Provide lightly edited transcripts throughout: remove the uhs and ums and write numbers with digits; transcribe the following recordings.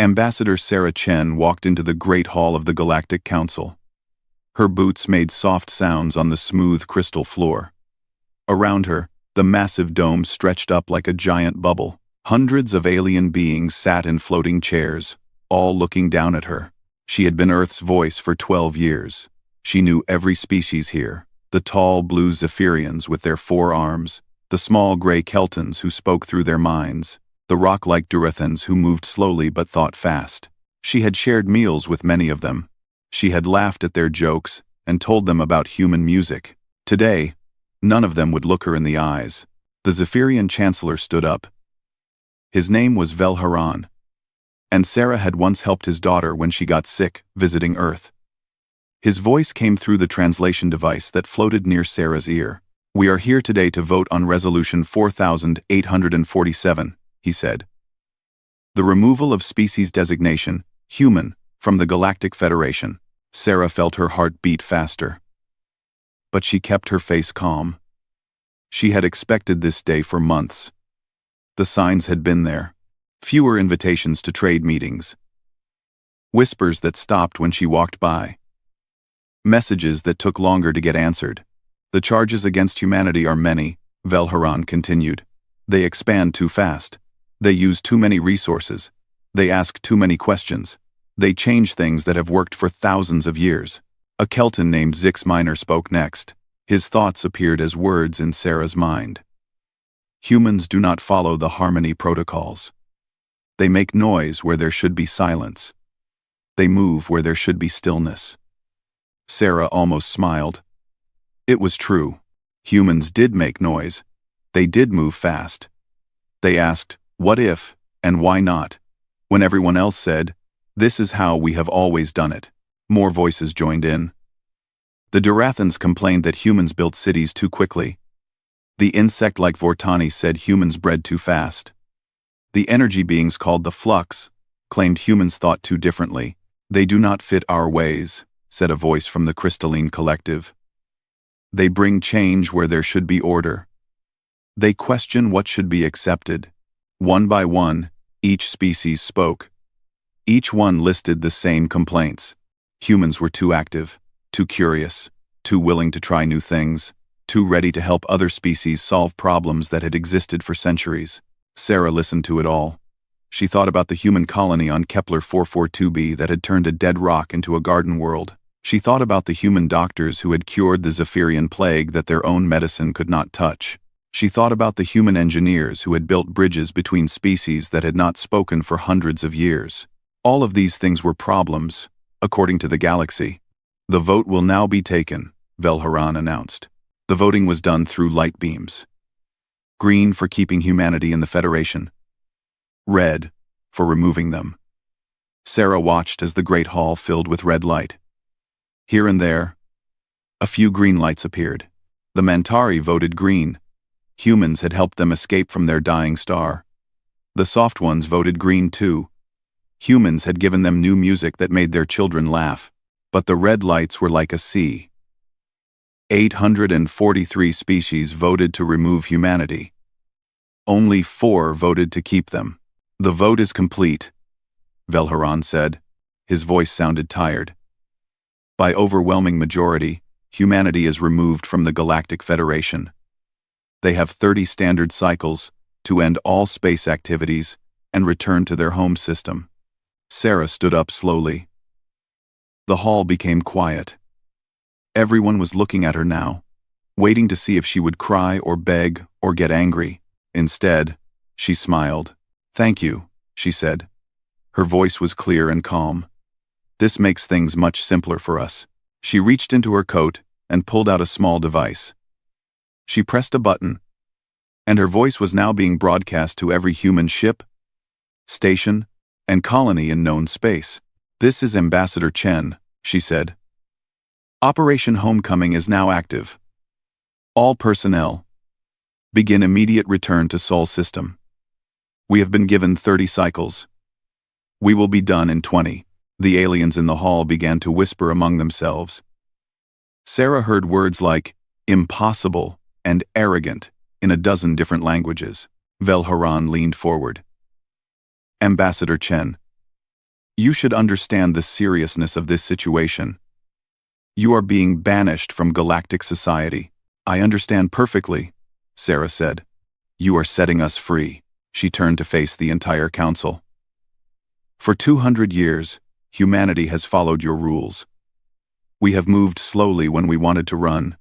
Ambassador Sarah Chen walked into the Great Hall of the Galactic Council. Her boots made soft sounds on the smooth crystal floor. Around her, the massive dome stretched up like a giant bubble. Hundreds of alien beings sat in floating chairs, all looking down at her. She had been Earth's voice for 12 years. She knew every species here: the tall blue Zephyrians with their 4 arms, the small gray Keltons who spoke through their minds, the rock-like Durathans who moved slowly but thought fast. She had shared meals with many of them. She had laughed at their jokes and told them about human music. Today, none of them would look her in the eyes. The Zephyrian Chancellor stood up. His name was Velharan, and Sarah had once helped his daughter when she got sick, visiting Earth. His voice came through the translation device that floated near Sarah's ear. "We are here today to vote on Resolution 4847, he said. The removal of species designation, human, from the Galactic Federation. Sarah felt her heart beat faster. But she kept her face calm. She had expected this day for months. The signs had been there. Fewer invitations to trade meetings. Whispers that stopped when she walked by. Messages that took longer to get answered. The charges against humanity are many, Velharan continued. They expand too fast. They use too many resources. They ask too many questions. They change things that have worked for thousands of years. A Kelton named Zix Minor spoke next. His thoughts appeared as words in Sarah's mind. Humans do not follow the harmony protocols. They make noise where there should be silence. They move where there should be stillness. Sarah almost smiled. It was true. Humans did make noise. They did move fast. They asked, what if, and why not? When everyone else said, this is how we have always done it. More voices joined in. The Durathans complained that humans built cities too quickly. The insect-like Vortani said humans bred too fast. The energy beings called the Flux claimed humans thought too differently. They do not fit our ways, said a voice from the crystalline collective. They bring change where there should be order. They question what should be accepted. One by one, each species spoke. Each one listed the same complaints. Humans were too active, too curious, too willing to try new things, too ready to help other species solve problems that had existed for centuries. Sarah listened to it all. She thought about the human colony on Kepler 442b that had turned a dead rock into a garden world. She thought about the human doctors who had cured the Zephyrian plague that their own medicine could not touch. She thought about the human engineers who had built bridges between species that had not spoken for hundreds of years. All of these things were problems, according to the galaxy. The vote will now be taken, Velharan announced. The voting was done through light beams. Green for keeping humanity in the Federation. Red for removing them. Sarah watched as the Great Hall filled with red light. Here and there, a few green lights appeared. The Mantari voted green. Humans had helped them escape from their dying star. The soft ones voted green too. Humans had given them new music that made their children laugh. But the red lights were like a sea. 843 species voted to remove humanity. Only 4 voted to keep them. The vote is complete, Velharan said. His voice sounded tired. By overwhelming majority, humanity is removed from the Galactic Federation. They have 30 standard cycles to end all space activities and return to their home system. Sarah stood up slowly. The hall became quiet. Everyone was looking at her now, waiting to see if she would cry or beg or get angry. Instead, she smiled. Thank you, she said. Her voice was clear and calm. This makes things much simpler for us. She reached into her coat and pulled out a small device. She pressed a button, and her voice was now being broadcast to every human ship, station, and colony in known space. This is Ambassador Chen, she said. Operation Homecoming is now active. All personnel, begin immediate return to Sol System. We have been given 30 cycles. We will be done in 20. The aliens in the hall began to whisper among themselves. Sarah heard words like impossible and arrogant in a dozen different languages. Velharan leaned forward. Ambassador Chen, You should understand the seriousness of this situation. You are being banished from galactic society. I understand perfectly, Sarah said. You are setting us free. She turned to face the entire council. For 200 years, humanity has followed your rules. We have moved slowly when we wanted to run.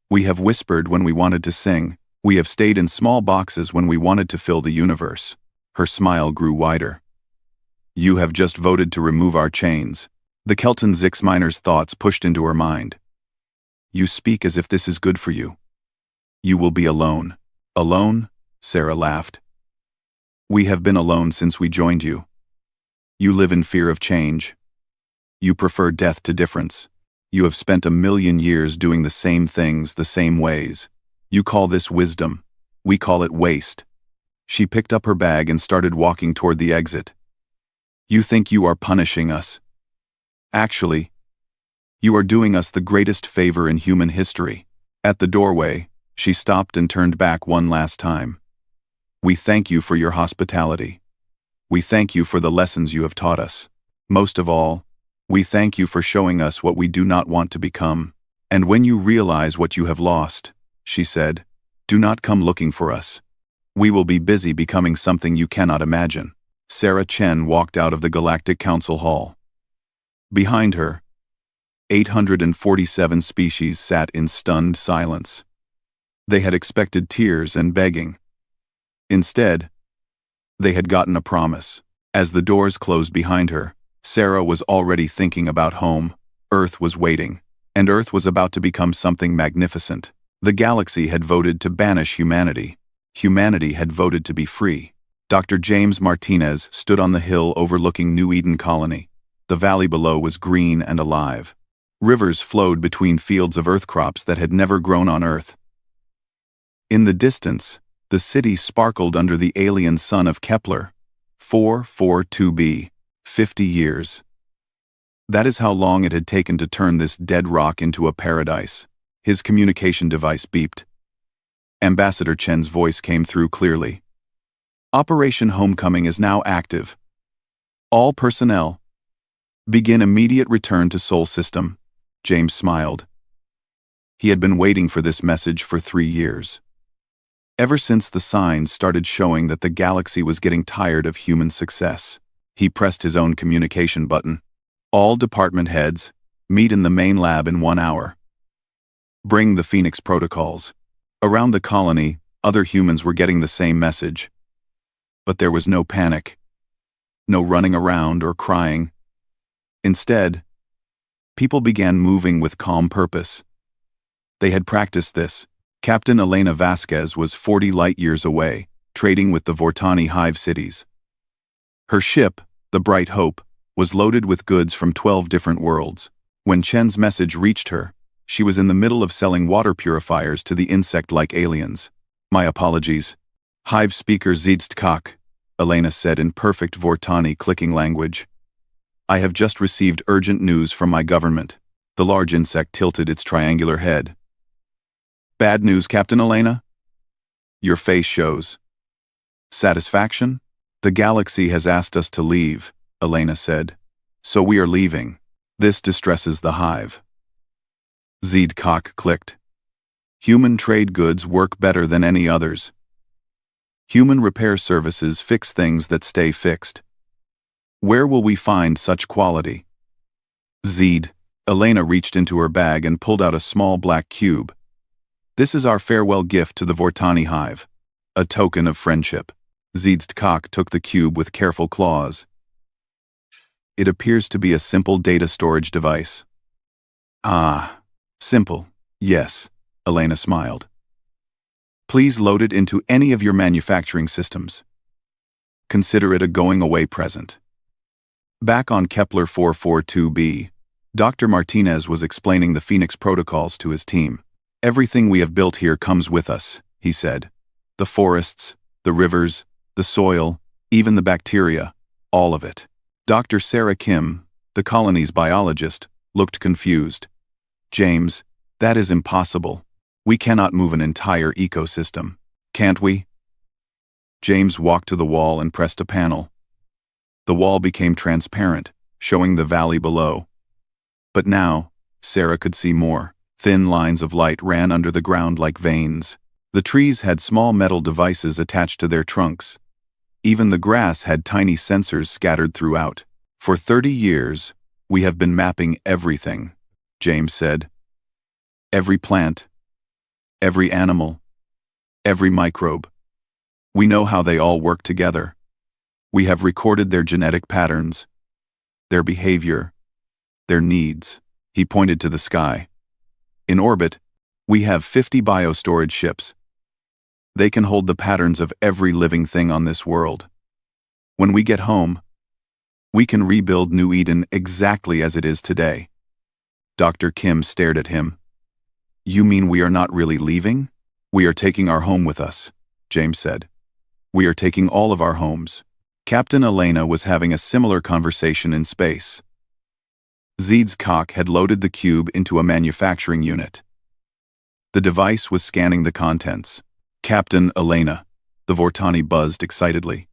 We have whispered when we wanted to sing. We have stayed in small boxes when we wanted to fill the universe. Her smile grew wider. You have just voted to remove our chains. The Kelton Zix miner's thoughts pushed into her mind. You speak as if this is good for you. You will be alone. Alone? Sarah laughed. We have been alone since we joined you. You live in fear of change. You prefer death to difference. You have spent 1,000,000 years doing the same things the same ways. You call this wisdom. We call it waste. She picked up her bag and started walking toward the exit. You think you are punishing us. Actually, you are doing us the greatest favor in human history. At the doorway, she stopped and turned back one last time. We thank you for your hospitality. We thank you for the lessons you have taught us. Most of all, we thank you for showing us what we do not want to become. And when you realize what you have lost, she said, do not come looking for us. We will be busy becoming something you cannot imagine. Sarah Chen walked out of the Galactic Council Hall. Behind her, 847 species sat in stunned silence. They had expected tears and begging. Instead, they had gotten a promise. As the doors closed behind her, Sarah was already thinking about home. Earth was waiting, and Earth was about to become something magnificent. The galaxy had voted to banish humanity. Humanity had voted to be free. Dr. James Martinez stood on the hill overlooking New Eden Colony. The valley below was green and alive. Rivers flowed between fields of earth crops that had never grown on Earth. In the distance, the city sparkled under the alien sun of Kepler, 442b, 50 years. That is how long it had taken to turn this dead rock into a paradise. His communication device beeped. Ambassador Chen's voice came through clearly. Operation Homecoming is now active. All personnel, begin immediate return to Sol System. James smiled. He had been waiting for this message for 3 years. Ever since the signs started showing that the galaxy was getting tired of human success, he pressed his own communication button. All department heads, meet in the main lab in 1 hour. Bring the Phoenix protocols. Around the colony, other humans were getting the same message. But there was no panic. No running around or crying. Instead, people began moving with calm purpose. They had practiced this. Captain Elena Vasquez was 40 light-years away, trading with the Vortani hive cities. Her ship, the Bright Hope, was loaded with goods from 12 different worlds. When Chen's message reached her, she was in the middle of selling water purifiers to the insect-like aliens. My apologies. Hive speaker Ziedstkak, Elena said in perfect Vortani clicking language. I have just received urgent news from my government. The large insect tilted its triangular head. Bad news, Captain Elena? Your face shows. Satisfaction? The galaxy has asked us to leave, Elena said. So we are leaving. This distresses the hive. Ziedstkak clicked. Human trade goods work better than any others. Human repair services fix things that stay fixed. Where will we find such quality? Elena reached into her bag and pulled out a small black cube. This is our farewell gift to the Vortani hive. A token of friendship. Ziedstkak took the cube with careful claws. It appears to be a simple data storage device. Ah, simple. Yes, Elena smiled. Please load it into any of your manufacturing systems. Consider it a going-away present. Back on Kepler 442b, Dr. Martinez was explaining the Phoenix protocols to his team. Everything we have built here comes with us, he said. The forests, the rivers, the soil, even the bacteria, all of it. Dr. Sarah Kim, the colony's biologist, looked confused. James, that is impossible. We cannot move an entire ecosystem. Can't we? James walked to the wall and pressed a panel. The wall became transparent, showing the valley below. But now, Sarah could see more. Thin lines of light ran under the ground like veins. The trees had small metal devices attached to their trunks. Even the grass had tiny sensors scattered throughout. For 30 years, we have been mapping everything, James said. Every plant, every animal, every microbe. We know how they all work together. We have recorded their genetic patterns, their behavior, their needs. He pointed to the sky. In orbit, we have 50 biostorage ships. They can hold the patterns of every living thing on this world. When we get home, we can rebuild New Eden exactly as it is today. Dr. Kim stared at him. You mean we are not really leaving? We are taking our home with us, James said. We are taking all of our homes. Captain Elena was having a similar conversation in space. Zeed's-Cock had loaded the cube into a manufacturing unit. The device was scanning the contents. Captain Elena, the Vortani buzzed excitedly.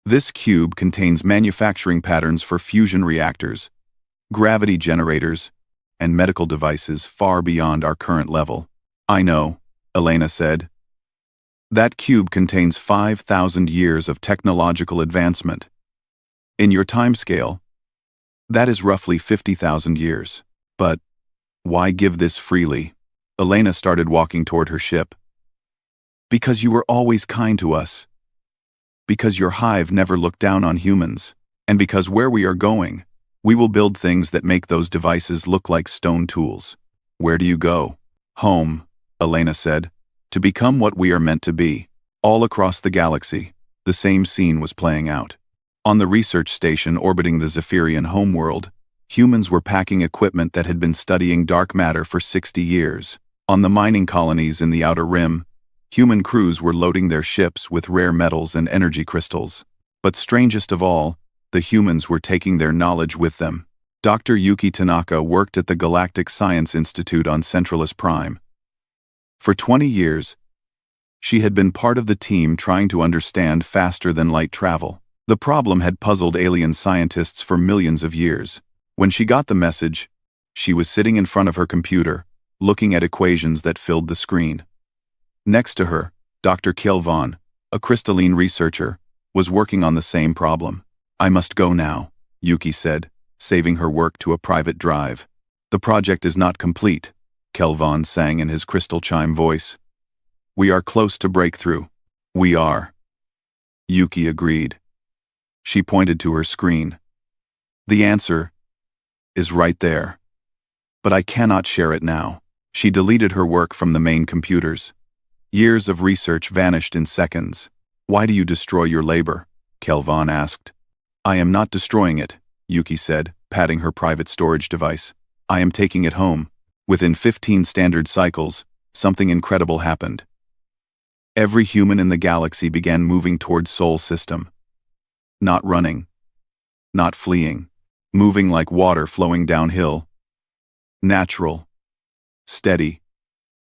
This cube contains manufacturing patterns for fusion reactors, gravity generators, and medical devices far beyond our current level. I know, Elena said. That cube contains 5,000 years of technological advancement. In your timescale, that is roughly 50,000 years. But why give this freely? Elena started walking toward her ship. Because you were always kind to us. Because your hive never looked down on humans. And because where we are going, we will build things that make those devices look like stone tools. Where do you go? Home, Elena said. To become what we are meant to be. All across the galaxy, the same scene was playing out. On the research station orbiting the Zephyrian homeworld, humans were packing equipment that had been studying dark matter for 60 years. On the mining colonies in the Outer Rim, human crews were loading their ships with rare metals and energy crystals. But strangest of all, the humans were taking their knowledge with them. Dr. Yuki Tanaka worked at the Galactic Science Institute on Centralis Prime. For 20 years, she had been part of the team trying to understand faster-than-light travel. The problem had puzzled alien scientists for millions of years. When she got the message, she was sitting in front of her computer, looking at equations that filled the screen. Next to her, Dr. Kelvon, a crystalline researcher, was working on the same problem. I must go now, Yuki said, saving her work to a private drive. The project is not complete, Kelvon sang in his crystal chime voice. We are close to breakthrough. We are. Yuki agreed. She pointed to her screen. The answer is right there. But I cannot share it now. She deleted her work from the main computers. Years of research vanished in seconds. Why do you destroy your labor? Kelvon asked. I am not destroying it, Yuki said, patting her private storage device. I am taking it home. Within 15 standard cycles, something incredible happened. Every human in the galaxy began moving towards Sol System. Not running. Not fleeing. Moving like water flowing downhill. Natural. Steady.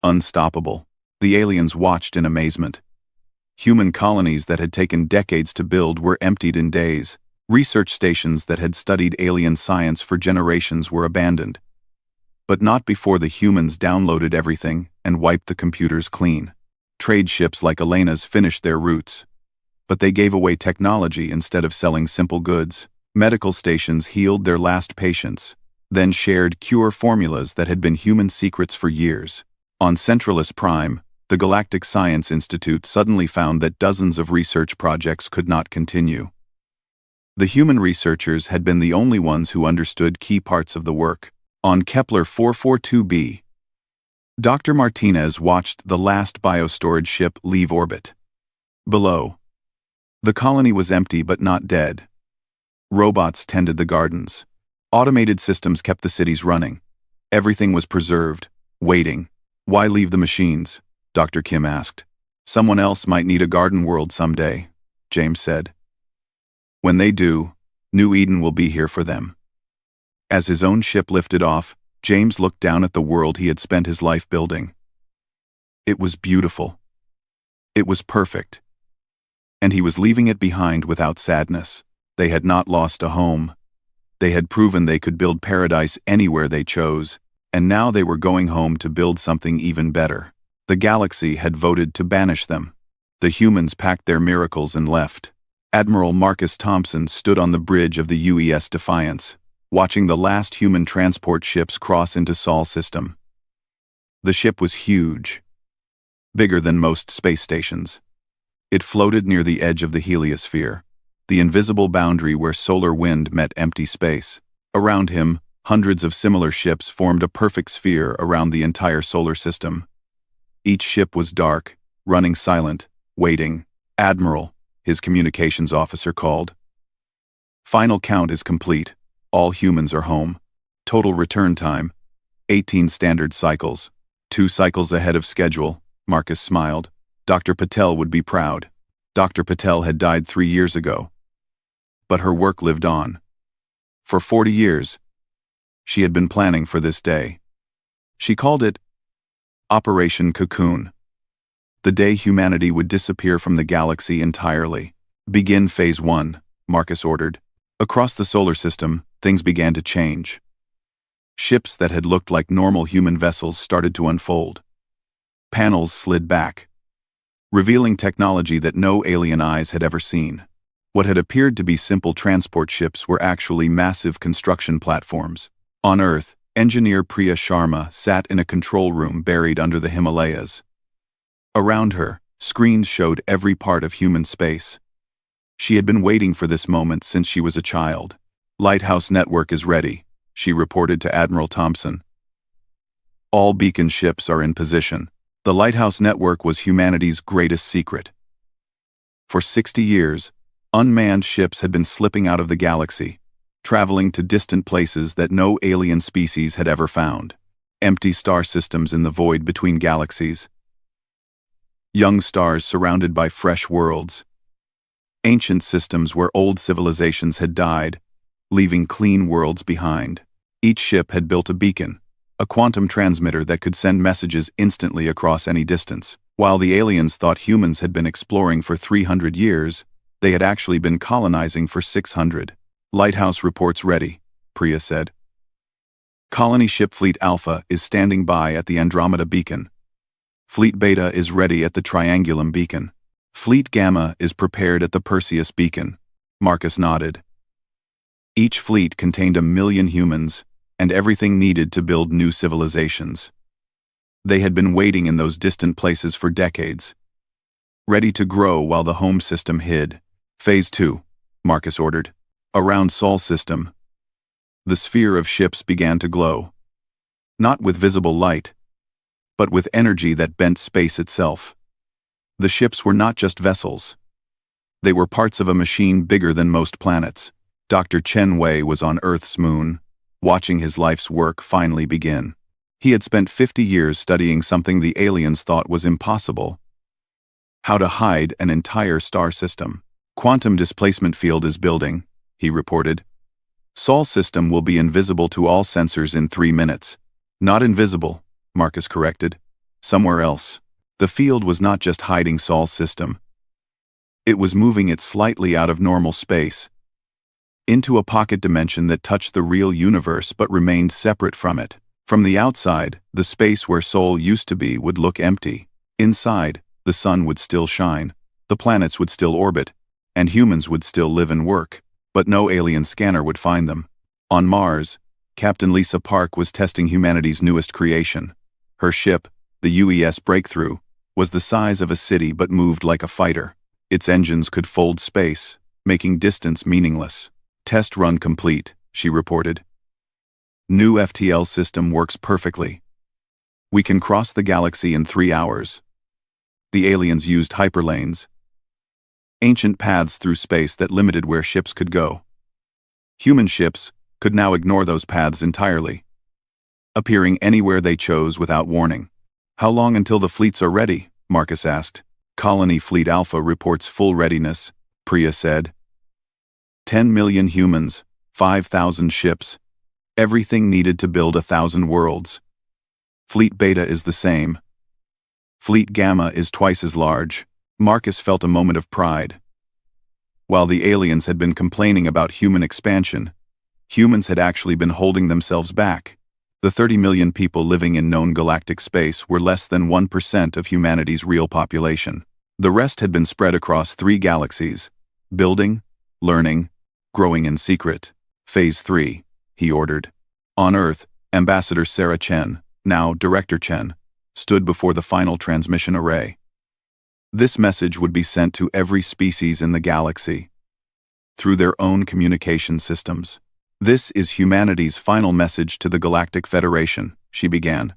Unstoppable. The aliens watched in amazement. Human colonies that had taken decades to build were emptied in days. Research stations that had studied alien science for generations were abandoned. But not before the humans downloaded everything and wiped the computers clean. Trade ships like Elena's finished their routes. But they gave away technology instead of selling simple goods. Medical stations healed their last patients, then shared cure formulas that had been human secrets for years. On Centralis Prime, the Galactic Science Institute suddenly found that dozens of research projects could not continue. The human researchers had been the only ones who understood key parts of the work. On Kepler 442b, Dr. Martinez watched the last biostorage ship leave orbit. Below, the colony was empty but not dead. Robots tended the gardens. Automated systems kept the cities running. Everything was preserved, waiting. Why leave the machines? Dr. Kim asked. Someone else might need a garden world someday, James said. When they do, New Eden will be here for them. As his own ship lifted off, James looked down at the world he had spent his life building. It was beautiful. It was perfect. And he was leaving it behind without sadness. They had not lost a home. They had proven they could build paradise anywhere they chose, and now they were going home to build something even better. The galaxy had voted to banish them. The humans packed their miracles and left. Admiral Marcus Thompson stood on the bridge of the UES Defiance, watching the last human transport ships cross into Sol system. The ship was huge, bigger than most space stations. It floated near the edge of the heliosphere, the invisible boundary where solar wind met empty space. Around him, hundreds of similar ships formed a perfect sphere around the entire solar system. Each ship was dark, running silent, waiting. "Admiral," his communications officer called. "Final count is complete. All humans are home. Total return time, 18 standard cycles. 2 cycles ahead of schedule." Marcus smiled. Dr. Patel would be proud. Dr. Patel had died 3 years ago. But her work lived on. For 40 years, she had been planning for this day. She called it Operation Cocoon. The day humanity would disappear from the galaxy entirely. "Begin Phase 1, Marcus ordered. Across the solar system, things began to change. Ships that had looked like normal human vessels started to unfold. Panels slid back, revealing technology that no alien eyes had ever seen. What had appeared to be simple transport ships were actually massive construction platforms. On Earth, engineer Priya Sharma sat in a control room buried under the Himalayas. Around her, screens showed every part of human space. She had been waiting for this moment since she was a child. "Lighthouse network is ready," she reported to Admiral Thompson. "All beacon ships are in position." The Lighthouse network was humanity's greatest secret. For 60 years, unmanned ships had been slipping out of the galaxy, traveling to distant places that no alien species had ever found. Empty star systems in the void between galaxies. Young stars surrounded by fresh worlds. Ancient systems where old civilizations had died, leaving clean worlds behind. Each ship had built a beacon, a quantum transmitter that could send messages instantly across any distance. While the aliens thought humans had been exploring for 300 years, they had actually been colonizing for 600. "Lighthouse reports ready," Priya said. "Colony Ship Fleet Alpha is standing by at the Andromeda Beacon. Fleet Beta is ready at the Triangulum Beacon. Fleet Gamma is prepared at the Perseus Beacon." Marcus nodded. Each fleet contained 1,000,000 humans, and everything needed to build new civilizations. They had been waiting in those distant places for decades, ready to grow while the home system hid. "Phase 2, Marcus ordered. Around Sol system, the sphere of ships began to glow. Not with visible light, but with energy that bent space itself. The ships were not just vessels. They were parts of a machine bigger than most planets. Dr. Chen Wei was on Earth's moon, watching his life's work finally begin. He had spent 50 years studying something the aliens thought was impossible: how to hide an entire star system. "Quantum displacement field is building," he reported. "Sol system will be invisible to all sensors in 3 minutes. "Not invisible," Marcus corrected. "Somewhere else." The field was not just hiding Sol system. It was moving it slightly out of normal space, into a pocket dimension that touched the real universe but remained separate from it. From the outside, the space where Sol used to be would look empty. Inside, the sun would still shine, the planets would still orbit, and humans would still live and work, but no alien scanner would find them. On Mars, Captain Lisa Park was testing humanity's newest creation. Her ship, the UES Breakthrough, was the size of a city but moved like a fighter. Its engines could fold space, making distance meaningless. "Test run complete," she reported. "New FTL system works perfectly. We can cross the galaxy in 3 hours." The aliens used hyperlanes, ancient paths through space that limited where ships could go. Human ships could now ignore those paths entirely, appearing anywhere they chose without warning. "How long until the fleets are ready?" Marcus asked. "Colony Fleet Alpha reports full readiness," Priya said. 10 million humans, 5,000 ships, everything needed to build 1,000 worlds. Fleet Beta is the same. Fleet Gamma is twice as large. Marcus felt a moment of pride. While the aliens had been complaining about human expansion, humans had actually been holding themselves back. The 30 million people living in known galactic space were less than 1% of humanity's real population. The rest had been spread across 3 galaxies, building, learning, growing in secret. Phase 3, he ordered. On Earth, Ambassador Sarah Chen, now Director Chen, stood before the final transmission array. This message would be sent to every species in the galaxy, through their own communication systems. This is humanity's final message to the Galactic Federation, she began.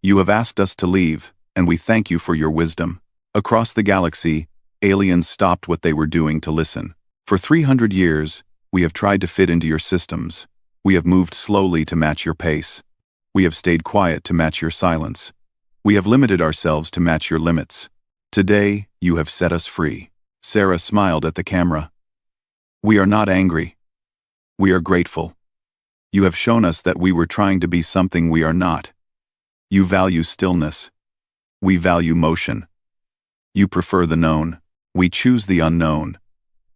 You have asked us to leave, and we thank you for your wisdom. Across the galaxy, aliens stopped what they were doing to listen. For 300 years, we have tried to fit into your systems. We have moved slowly to match your pace. We have stayed quiet to match your silence. We have limited ourselves to match your limits. Today, you have set us free. Sarah smiled at the camera. We are not angry. We are grateful. You have shown us that we were trying to be something we are not. You value stillness. We value motion. You prefer the known. We choose the unknown.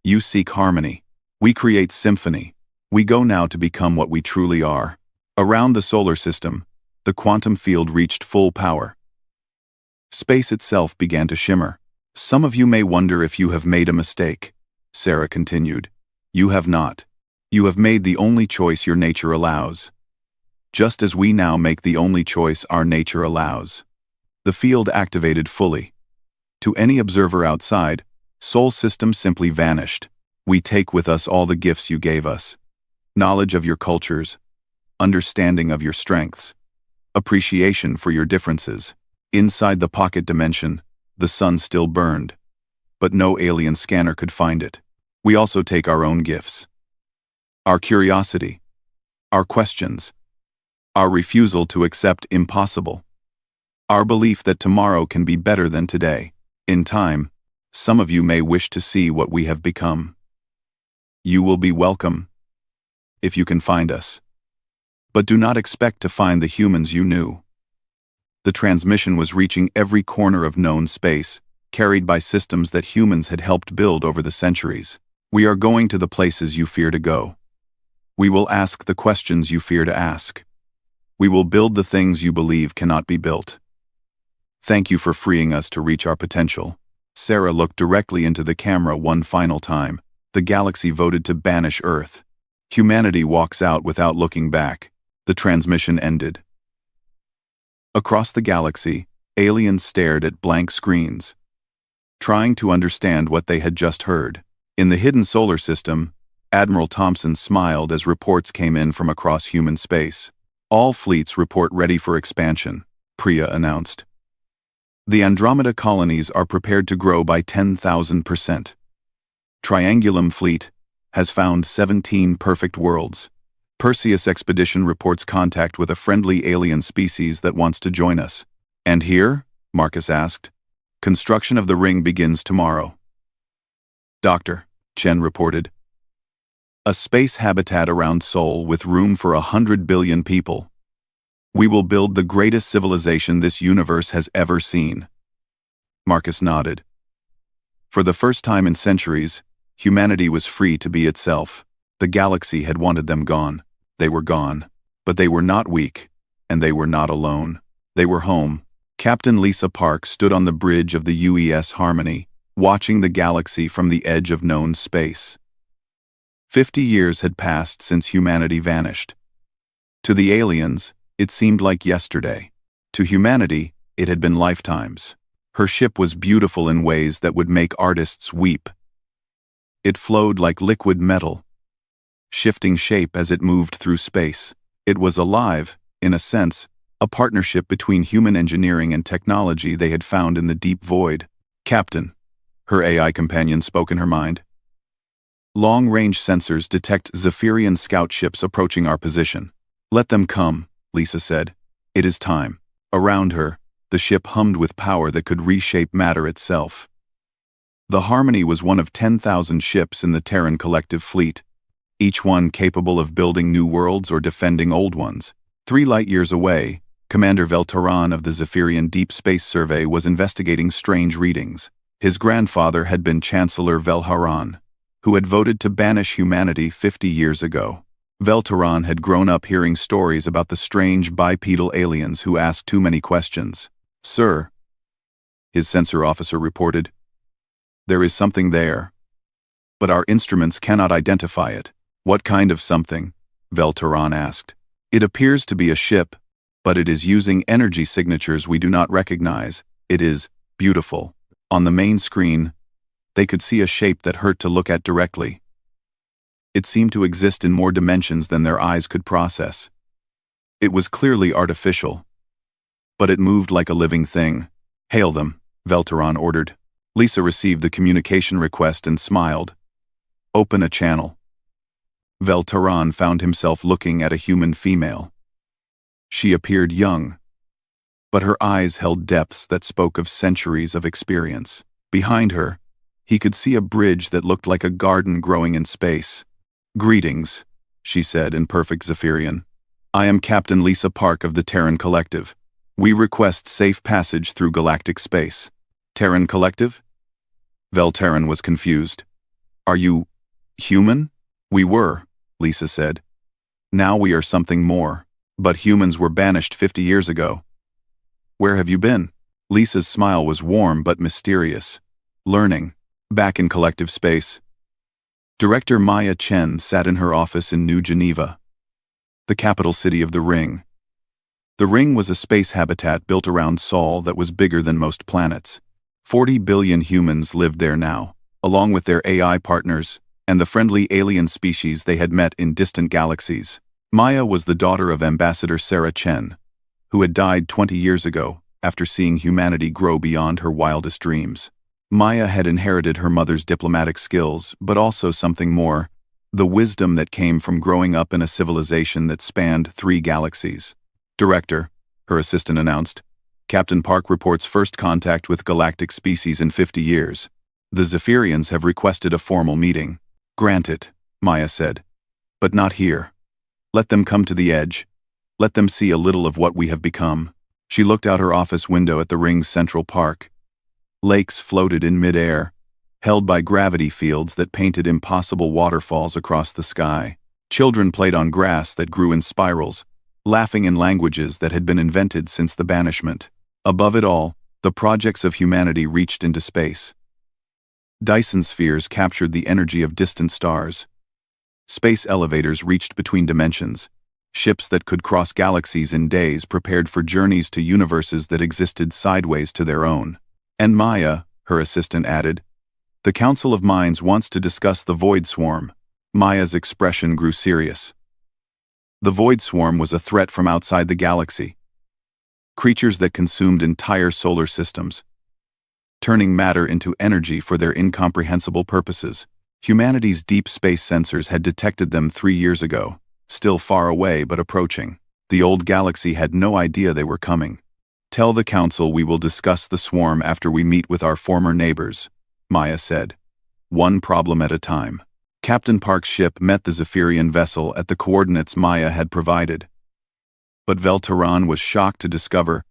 You seek harmony. We create symphony. We go now to become what we truly are. Around the solar system, the quantum field reached full power. Space itself began to shimmer. Some of you may wonder if you have made a mistake, Sarah continued. You have not. You have made the only choice your nature allows. Just as we now make the only choice our nature allows. The field activated fully. To any observer outside, Sol System simply vanished. We take with us all the gifts you gave us. Knowledge of your cultures, understanding of your strengths, appreciation for your differences. Inside the pocket dimension, the sun still burned, but no alien scanner could find it. We also take our own gifts. Our curiosity, our questions, our refusal to accept impossible, our belief that tomorrow can be better than today. In time, some of you may wish to see what we have become. You will be welcome, if you can find us. But do not expect to find the humans you knew. The transmission was reaching every corner of known space, carried by systems that humans had helped build over the centuries. We are going to the places you fear to go. We will ask the questions you fear to ask. We will build the things you believe cannot be built. Thank you for freeing us to reach our potential. Sarah looked directly into the camera one final time. The galaxy voted to banish Earth. Humanity walks out without looking back. The transmission ended. Across the galaxy, aliens stared at blank screens, trying to understand what they had just heard. In the hidden solar system, Admiral Thompson smiled as reports came in from across human space. All fleets report ready for expansion, Priya announced. The Andromeda colonies are prepared to grow by 10,000%. Triangulum fleet has found 17 perfect worlds. Perseus expedition reports contact with a friendly alien species that wants to join us. And here? Marcus asked. Construction of the ring begins tomorrow. Doctor, Chen reported. A space habitat around Sol with room for 100 billion people. We will build the greatest civilization this universe has ever seen. Marcus nodded. For the first time in centuries, humanity was free to be itself. The galaxy had wanted them gone. They were gone. But they were not weak, and they were not alone. They were home. Captain Lisa Park stood on the bridge of the UES Harmony, watching the galaxy from the edge of known space. 50 years had passed since humanity vanished. To the aliens, it seemed like yesterday. To humanity, it had been lifetimes. Her ship was beautiful in ways that would make artists weep. It flowed like liquid metal, shifting shape as it moved through space. It was alive, in a sense, a partnership between human engineering and technology they had found in the deep void. Captain, her AI companion spoke in her mind. Long-range sensors detect Zephyrian scout ships approaching our position. Let them come, Lisa said. It is time. Around her, the ship hummed with power that could reshape matter itself. The Harmony was one of 10,000 ships in the Terran collective fleet, each one capable of building new worlds or defending old ones. 3 light-years away, Commander Veltaran of the Zephyrian Deep Space Survey was investigating strange readings. His grandfather had been Chancellor Velharan, who had voted to banish humanity 50 years ago. Velteran had grown up hearing stories about the strange bipedal aliens who asked too many questions. "Sir," his sensor officer reported, "there is something there. But our instruments cannot identify it." "What kind of something?" Velteran asked. "It appears to be a ship, but it is using energy signatures we do not recognize. It is beautiful." On the main screen, they could see a shape that hurt to look at directly. It seemed to exist in more dimensions than their eyes could process. It was clearly artificial, but it moved like a living thing. "Hail them," Velteran ordered. Lisa received the communication request and smiled. "Open a channel." Velteran found himself looking at a human female. She appeared young, but her eyes held depths that spoke of centuries of experience. Behind her, he could see a bridge that looked like a garden growing in space. "Greetings," she said in perfect Zephyrian. "I am Captain Lisa Park of the Terran Collective. We request safe passage through galactic space." "Terran Collective?" Velteran was confused. "Are you human?" "We were," Lisa said. "Now we are something more. But humans were banished 50 years ago." "Where have you been?" Lisa's smile was warm but mysterious. "Learning. Back in collective space." Director Maya Chen sat in her office in New Geneva, the capital city of the Ring. The Ring was a space habitat built around Sol that was bigger than most planets. 40 billion humans lived there now, along with their AI partners and the friendly alien species they had met in distant galaxies. Maya was the daughter of Ambassador Sarah Chen, who had died 20 years ago after seeing humanity grow beyond her wildest dreams. Maya had inherited her mother's diplomatic skills, but also something more, the wisdom that came from growing up in a civilization that spanned 3 galaxies. "Director," her assistant announced, "Captain Park reports first contact with galactic species in 50 years. The Zephyrians have requested a formal meeting." "Granted," Maya said, "but not here. Let them come to the edge. Let them see a little of what we have become." She looked out her office window at the Ring's central park. Lakes floated in mid-air, held by gravity fields that painted impossible waterfalls across the sky. Children played on grass that grew in spirals, laughing in languages that had been invented since the banishment. Above it all, the projects of humanity reached into space. Dyson spheres captured the energy of distant stars. Space elevators reached between dimensions. Ships that could cross galaxies in days prepared for journeys to universes that existed sideways to their own. "And Maya," her assistant added, "the Council of Minds wants to discuss the Void Swarm." Maya's expression grew serious. The Void Swarm was a threat from outside the galaxy. Creatures that consumed entire solar systems, turning matter into energy for their incomprehensible purposes. Humanity's deep space sensors had detected them 3 years ago, still far away but approaching. The old galaxy had no idea they were coming. "Tell the Council we will discuss the swarm after we meet with our former neighbors," Maya said. "One problem at a time." Captain Park's ship met the Zephyrian vessel at the coordinates Maya had provided. But Velteran was shocked to discover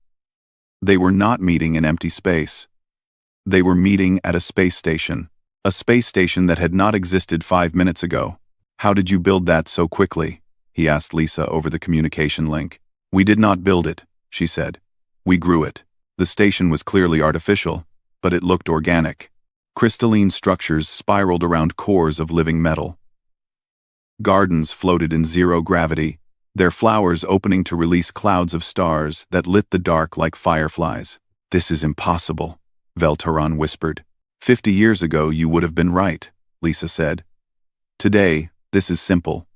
they were not meeting in empty space. They were meeting at a space station that had not existed 5 minutes ago. "How did you build that so quickly?" he asked Lisa over the communication link. "We did not build it," she said. "We grew it." The station was clearly artificial, but it looked organic. Crystalline structures spiraled around cores of living metal. Gardens floated in zero gravity, their flowers opening to release clouds of stars that lit the dark like fireflies. "This is impossible," Velteran whispered. "50 years ago you would have been right," Lisa said. "Today, this is simple.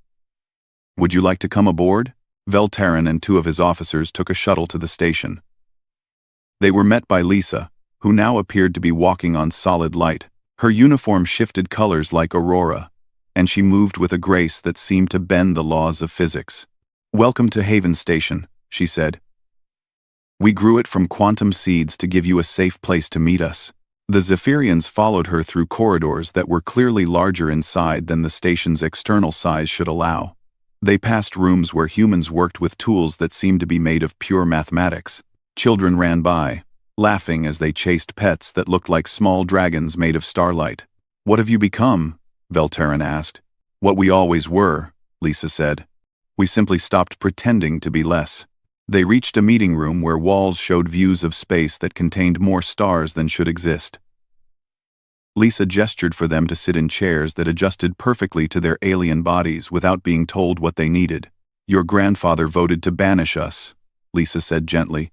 Would you like to come aboard?" Velteran and 2 of his officers took a shuttle to the station. They were met by Lisa, who now appeared to be walking on solid light. Her uniform shifted colors like aurora, and she moved with a grace that seemed to bend the laws of physics. "Welcome to Haven Station," she said. "We grew it from quantum seeds to give you a safe place to meet us." The Zephyrians followed her through corridors that were clearly larger inside than the station's external size should allow. They passed rooms where humans worked with tools that seemed to be made of pure mathematics. Children ran by, laughing as they chased pets that looked like small dragons made of starlight. "What have you become?" Veltaran asked. What we always were, Lisa said. We simply stopped pretending to be less. They reached a meeting room where walls showed views of space that contained more stars than should exist. Lisa gestured for them to sit in chairs that adjusted perfectly to their alien bodies without being told what they needed. Your grandfather voted to banish us, Lisa said gently.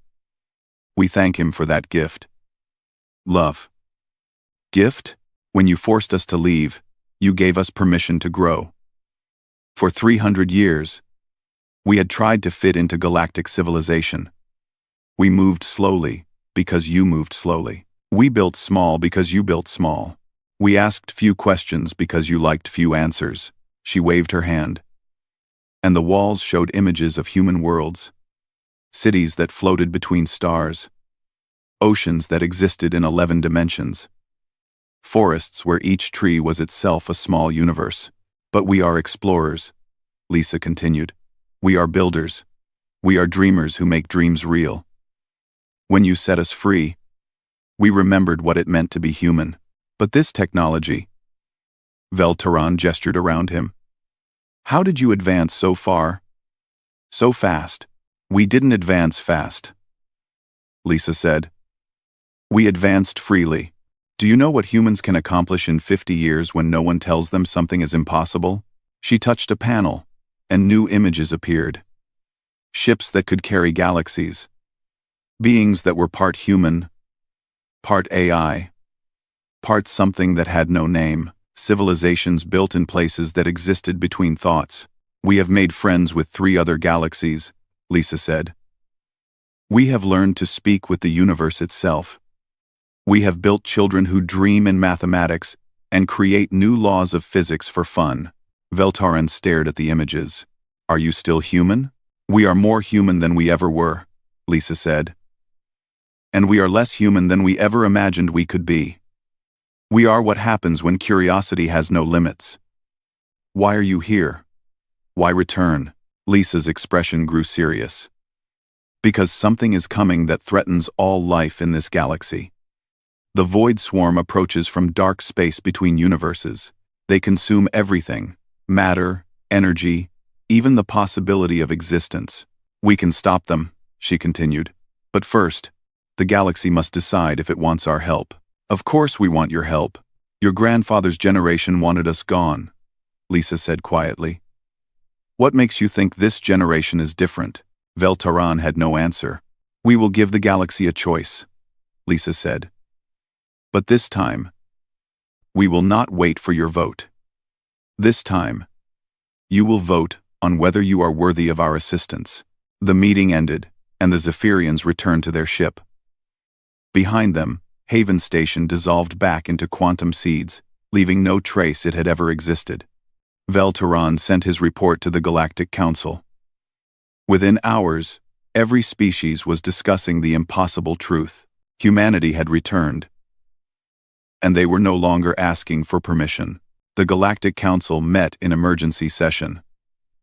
We thank him for that gift. Love. Gift? When you forced us to leave, you gave us permission to grow. For 300 years, we had tried to fit into galactic civilization. We moved slowly because you moved slowly. We built small because you built small. We asked few questions because you liked few answers. She waved her hand. And the walls showed images of human worlds. Cities that floated between stars. Oceans that existed in 11 dimensions. Forests where each tree was itself a small universe. But we are explorers, Lisa continued. We are builders. We are dreamers who make dreams real. When you set us free, we remembered what it meant to be human. But this technology... Veltaran gestured around him. How did you advance so far? So fast. We didn't advance fast, Lisa said. We advanced freely. Do you know what humans can accomplish in 50 years when no one tells them something is impossible? She touched a panel, and new images appeared. Ships that could carry galaxies. Beings that were part human, part AI, part something that had no name. Civilizations built in places that existed between thoughts. We have made friends with 3 other galaxies, Lisa said. We have learned to speak with the universe itself. We have built children who dream in mathematics and create new laws of physics for fun. Veltaran stared at the images. Are you still human? We are more human than we ever were, Lisa said. And we are less human than we ever imagined we could be. We are what happens when curiosity has no limits. Why are you here? Why return? Lisa's expression grew serious. Because something is coming that threatens all life in this galaxy. The void swarm approaches from dark space between universes. They consume everything, matter, energy, even the possibility of existence. We can stop them, she continued. But first, the galaxy must decide if it wants our help. Of course we want your help. Your grandfather's generation wanted us gone, Lisa said quietly. What makes you think this generation is different? Veltaran had no answer. We will give the galaxy a choice, Lisa said. But this time, we will not wait for your vote. This time, you will vote on whether you are worthy of our assistance. The meeting ended, and the Zephyrians returned to their ship. Behind them, Haven Station dissolved back into quantum seeds, leaving no trace it had ever existed. Veltaran sent his report to the Galactic Council. Within hours, every species was discussing the impossible truth. Humanity had returned, and they were no longer asking for permission. The Galactic Council met in emergency session.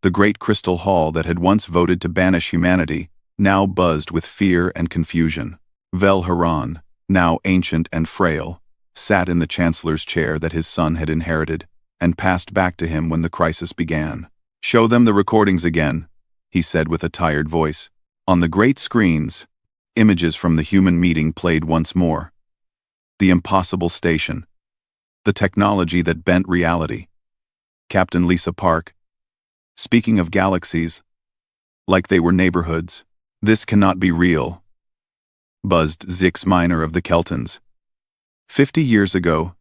The great crystal hall that had once voted to banish humanity now buzzed with fear and confusion. Veltaran, now ancient and frail, sat in the Chancellor's chair that his son had inherited and passed back to him when the crisis began. Show them the recordings again, he said with a tired voice. On the great screens, images from the human meeting played once more. The impossible station. The technology that bent reality. Captain Lisa Park. Speaking of galaxies, like they were neighborhoods. This cannot be real, buzzed Zix Minor of the Keltons. 50 years ago,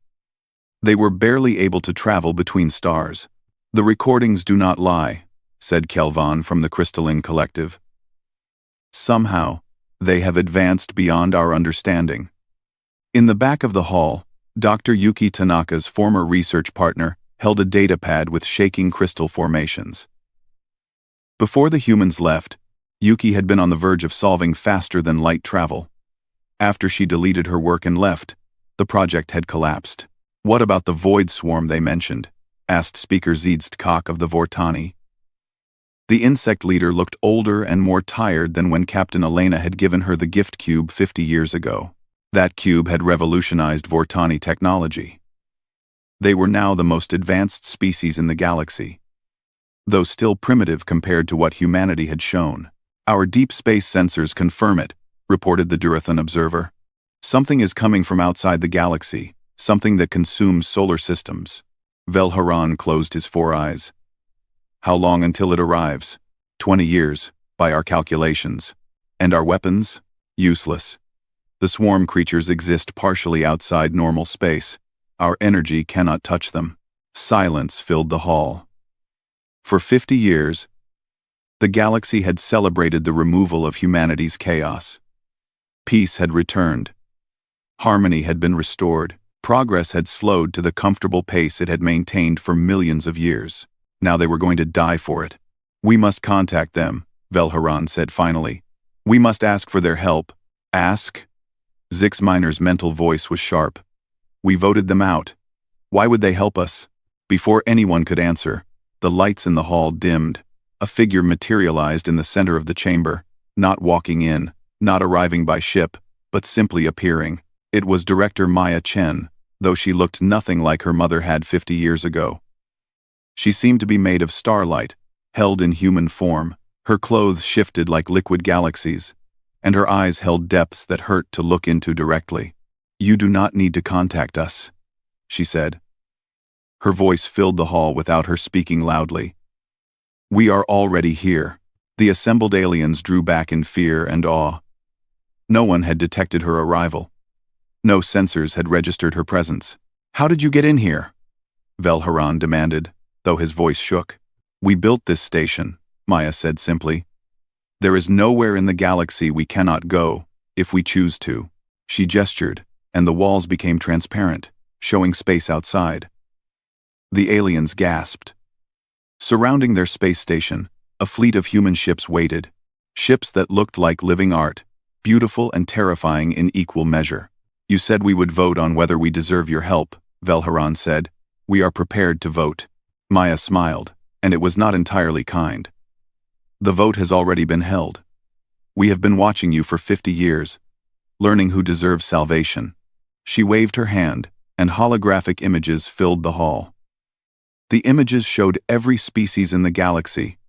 they were barely able to travel between stars. The recordings do not lie, said Kelvan from the Crystalline Collective. Somehow, they have advanced beyond our understanding. In the back of the hall, Dr. Yuki Tanaka's former research partner held a datapad with shaking crystal formations. Before the humans left, Yuki had been on the verge of solving faster-than-light travel. After she deleted her work and left, the project had collapsed. What about the void swarm they mentioned? Asked Speaker Zeedstkak of the Vortani. The insect leader looked older and more tired than when Captain Elena had given her the gift cube 50 years ago. That cube had revolutionized Vortani technology. They were now the most advanced species in the galaxy, though still primitive compared to what humanity had shown. Our deep space sensors confirm it, reported the Durathan observer. Something is coming from outside the galaxy, something that consumes solar systems. Velharan closed his 4 eyes. How long until it arrives? 20 years, by our calculations. And our weapons? Useless. The swarm creatures exist partially outside normal space. Our energy cannot touch them. Silence filled the hall. For 50 years, the galaxy had celebrated the removal of humanity's chaos. Peace had returned. Harmony had been restored. Progress had slowed to the comfortable pace it had maintained for millions of years. Now they were going to die for it. We must contact them, Velharan said finally. We must ask for their help. Ask? Zix Minor's mental voice was sharp. We voted them out. Why would they help us? Before anyone could answer, the lights in the hall dimmed. A figure materialized in the center of the chamber, not walking in, not arriving by ship, but simply appearing. It was Director Maya Chen, though she looked nothing like her mother had 50 years ago. She seemed to be made of starlight, held in human form. Her clothes shifted like liquid galaxies, and her eyes held depths that hurt to look into directly. You do not need to contact us, she said. Her voice filled the hall without her speaking loudly. We are already here. The assembled aliens drew back in fear and awe. No one had detected her arrival. No sensors had registered her presence. How did you get in here? Velharan demanded, though his voice shook. We built this station, Maya said simply. There is nowhere in the galaxy we cannot go, if we choose to. She gestured, and the walls became transparent, showing space outside. The aliens gasped. Surrounding their space station, a fleet of human ships waited. Ships that looked like living art, beautiful and terrifying in equal measure. You said we would vote on whether we deserve your help, Velharan said. We are prepared to vote. Maya smiled, and it was not entirely kind. The vote has already been held. We have been watching you for 50 years, learning who deserves salvation. She waved her hand, and holographic images filled the hall. The images showed every species in the galaxy,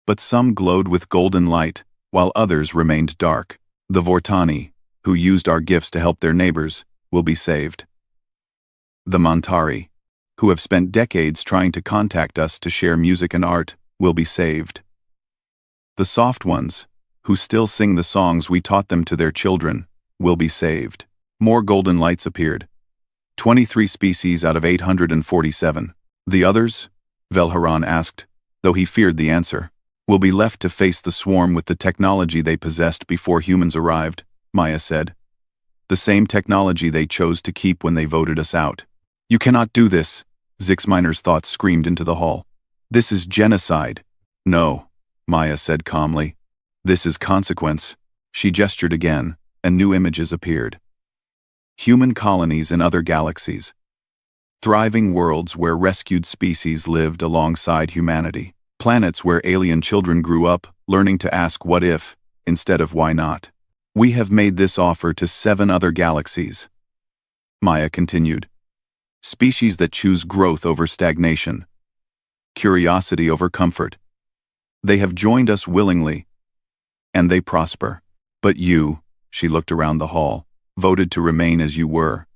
but some glowed with golden light, while others remained dark. The Vortani, who used our gifts to help their neighbors, will be saved. The Montari, who have spent decades trying to contact us to share music and art, will be saved. The soft ones, who still sing the songs we taught them to their children, will be saved. More golden lights appeared. 23 species out of 847. The others? Velharan asked, though he feared the answer. Will be left to face the swarm with the technology they possessed before humans arrived, Maya said. The same technology they chose to keep when they voted us out. You cannot do this, Zix Minor's thoughts screamed into the hall. This is genocide. No, Maya said calmly. This is consequence. She gestured again, and new images appeared. Human colonies in other galaxies. Thriving worlds where rescued species lived alongside humanity. Planets where alien children grew up, learning to ask what if, instead of why not. We have made this offer to 7 other galaxies. Maya continued. Species that choose growth over stagnation. Curiosity over comfort. They have joined us willingly, and they prosper. But you, she looked around the hall, voted to remain as you were.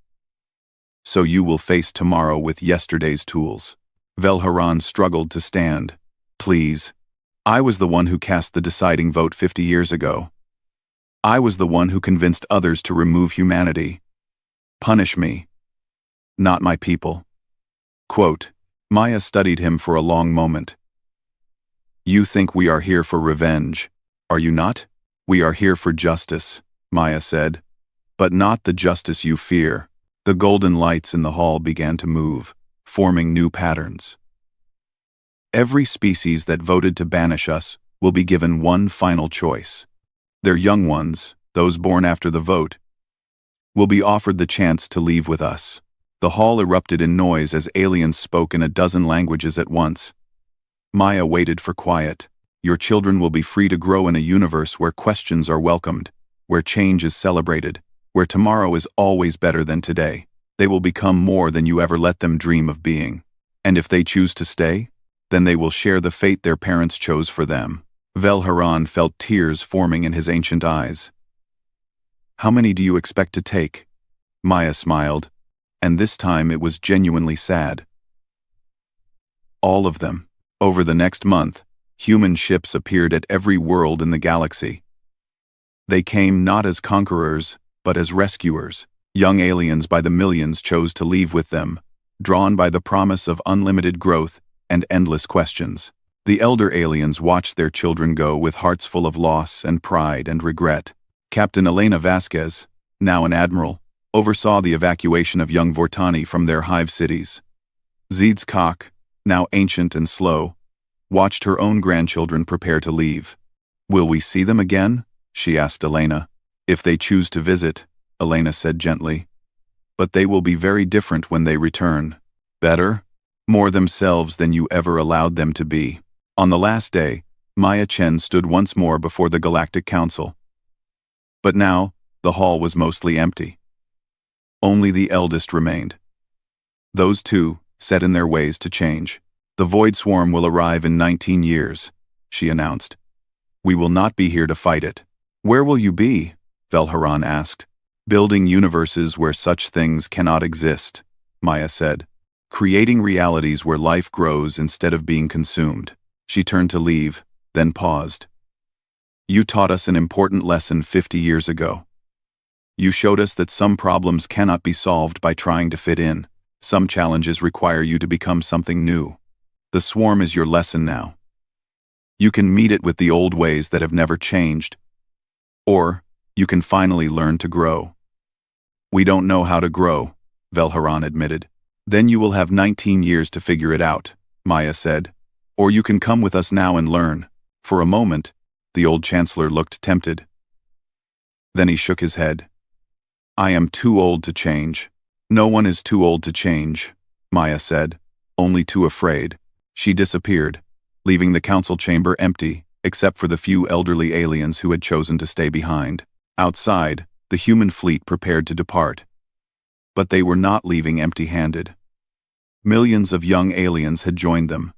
So you will face tomorrow with yesterday's tools. Velharan struggled to stand. Please. I was the one who cast the deciding vote 50 years ago. I was the one who convinced others to remove humanity. Punish me. Not my people. Quote, Maya studied him for a long moment. You think we are here for revenge, are you not? We are here for justice, Maya said. But not the justice you fear. The golden lights in the hall began to move, forming new patterns. Every species that voted to banish us will be given one final choice. Their young ones, those born after the vote, will be offered the chance to leave with us. The hall erupted in noise as aliens spoke in a dozen languages at once. Maya waited for quiet. Your children will be free to grow in a universe where questions are welcomed, where change is celebrated, where tomorrow is always better than today. They will become more than you ever let them dream of being. And if they choose to stay, then they will share the fate their parents chose for them. Velharan felt tears forming in his ancient eyes. How many do you expect to take? Maya smiled, and this time it was genuinely sad. All of them. Over the next month, human ships appeared at every world in the galaxy. They came not as conquerors, but as rescuers. Young aliens by the millions chose to leave with them, drawn by the promise of unlimited growth and endless questions. The elder aliens watched their children go with hearts full of loss and pride and regret. Captain Elena Vasquez, now an admiral, oversaw the evacuation of young Vortani from their hive cities. Zeed's cock, now ancient and slow, watched her own grandchildren prepare to leave. Will we see them again? She asked Elena. If they choose to visit, Elena said gently. But they will be very different when they return. Better? More themselves than you ever allowed them to be. On the last day, Maya Chen stood once more before the Galactic Council. But now, the hall was mostly empty. Only the eldest remained. Those two, set in their ways to change. The Void Swarm will arrive in 19 years, she announced. We will not be here to fight it. Where will you be? Velharan asked. Building universes where such things cannot exist, Maya said. Creating realities where life grows instead of being consumed. She turned to leave, then paused. You taught us an important lesson 50 years ago. You showed us that some problems cannot be solved by trying to fit in. Some challenges require you to become something new. The swarm is your lesson now. You can meet it with the old ways that have never changed. Or, you can finally learn to grow. We don't know how to grow, Velharan admitted. Then you will have 19 years to figure it out, Maya said. Or you can come with us now and learn. For a moment, the old chancellor looked tempted. Then he shook his head. I am too old to change. No one is too old to change, Maya said, only too afraid. She disappeared, leaving the council chamber empty, except for the few elderly aliens who had chosen to stay behind. Outside, the human fleet prepared to depart. But they were not leaving empty-handed. Millions of young aliens had joined them,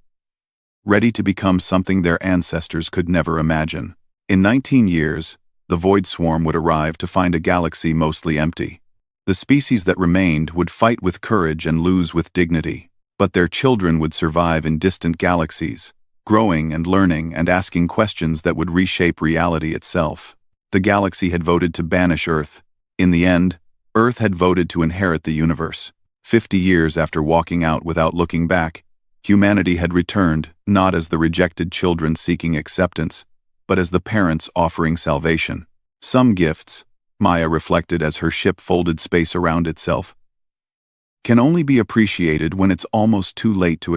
ready to become something their ancestors could never imagine. In 19 years, the Void Swarm would arrive to find a galaxy mostly empty. The species that remained would fight with courage and lose with dignity, but their children would survive in distant galaxies, growing and learning and asking questions that would reshape reality itself. The galaxy had voted to banish Earth. In the end, Earth had voted to inherit the universe. 50 years after walking out without looking back, humanity had returned, not as the rejected children seeking acceptance, but as the parents offering salvation. Some gifts, Maya reflected as her ship folded space around itself, can only be appreciated when it's almost too late to